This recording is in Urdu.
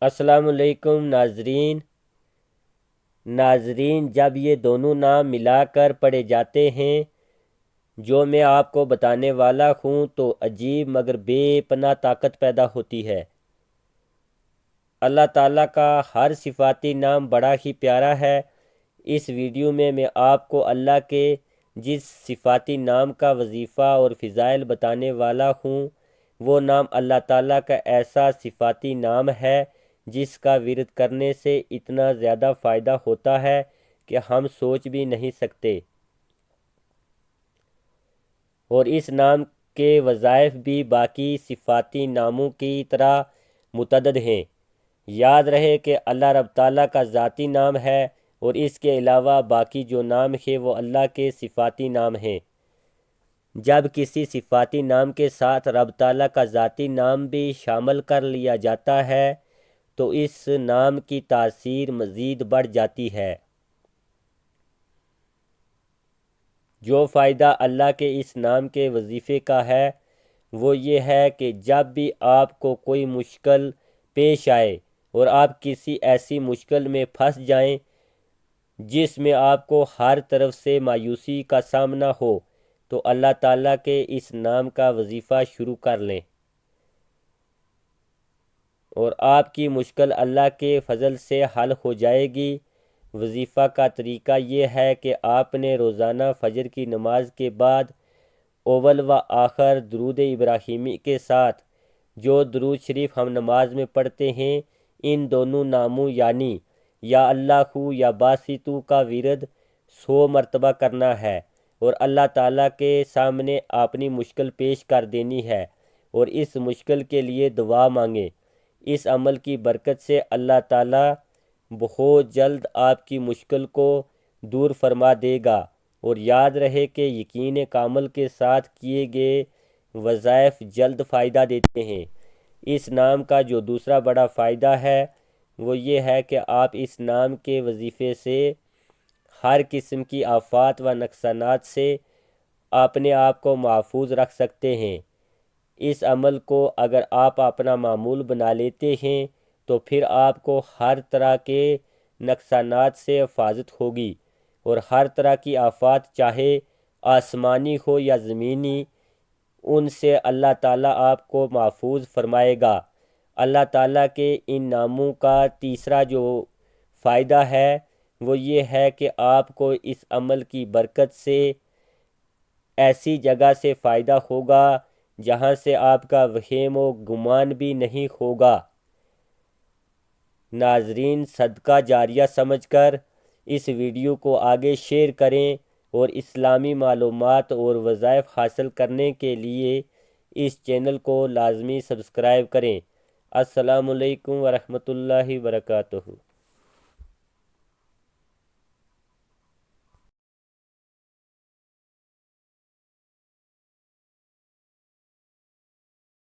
السلام علیکم ناظرین، جب یہ دونوں نام ملا کر پڑھے جاتے ہیں جو میں آپ کو بتانے والا ہوں تو عجیب مگر بے پناہ طاقت پیدا ہوتی ہے۔ اللہ تعالیٰ کا ہر صفاتی نام بڑا ہی پیارا ہے۔ اس ویڈیو میں آپ کو اللہ کے جس صفاتی نام کا وظیفہ اور فضائل بتانے والا ہوں وہ نام اللہ تعالیٰ کا ایسا صفاتی نام ہے جس کا ورد کرنے سے اتنا زیادہ فائدہ ہوتا ہے کہ ہم سوچ بھی نہیں سکتے، اور اس نام کے وظائف بھی باقی صفاتی ناموں کی طرح متعدد ہیں۔ یاد رہے کہ اللہ رب تعالیٰ کا ذاتی نام ہے، اور اس کے علاوہ باقی جو نام ہیں وہ اللہ کے صفاتی نام ہیں۔ جب کسی صفاتی نام کے ساتھ رب تعالیٰ کا ذاتی نام بھی شامل کر لیا جاتا ہے تو اس نام کی تاثیر مزید بڑھ جاتی ہے۔ جو فائدہ اللہ کے اس نام کے وظیفے کا ہے وہ یہ ہے کہ جب بھی آپ کو کوئی مشکل پیش آئے اور آپ کسی ایسی مشکل میں پھنس جائیں جس میں آپ کو ہر طرف سے مایوسی کا سامنا ہو تو اللہ تعالیٰ کے اس نام کا وظیفہ شروع کر لیں، اور آپ کی مشکل اللہ کے فضل سے حل ہو جائے گی۔ وظیفہ کا طریقہ یہ ہے کہ آپ نے روزانہ فجر کی نماز کے بعد اول و آخر درود ابراہیمی کے ساتھ جو درود شریف ہم نماز میں پڑھتے ہیں ان دونوں ناموں یعنی یا اللہ یا باسطو کا ورد 100 مرتبہ کرنا ہے، اور اللہ تعالیٰ کے سامنے اپنی مشکل پیش کر دینی ہے اور اس مشکل کے لیے دعا مانگیں۔ اس عمل کی برکت سے اللہ تعالیٰ بہت جلد آپ کی مشکل کو دور فرما دے گا، اور یاد رہے کہ یقین کامل کے ساتھ کیے گئے وظائف جلد فائدہ دیتے ہیں۔ اس نام کا جو دوسرا بڑا فائدہ ہے وہ یہ ہے کہ آپ اس نام کے وظیفے سے ہر قسم کی آفات و نقصانات سے اپنے آپ کو محفوظ رکھ سکتے ہیں۔ اس عمل کو اگر آپ اپنا معمول بنا لیتے ہیں تو پھر آپ کو ہر طرح کے نقصانات سے حفاظت ہوگی، اور ہر طرح کی آفات چاہے آسمانی ہو یا زمینی ان سے اللہ تعالیٰ آپ کو محفوظ فرمائے گا۔ اللہ تعالیٰ کے ان ناموں کا تیسرا جو فائدہ ہے وہ یہ ہے کہ آپ کو اس عمل کی برکت سے ایسی جگہ سے فائدہ ہوگا جہاں سے آپ کا وہم و گمان بھی نہیں ہوگا۔ ناظرین، صدقہ جاریہ سمجھ کر اس ویڈیو کو آگے شیئر کریں، اور اسلامی معلومات اور وظائف حاصل کرنے کے لیے اس چینل کو لازمی سبسکرائب کریں۔ السلام علیکم ورحمۃ اللہ وبرکاتہ۔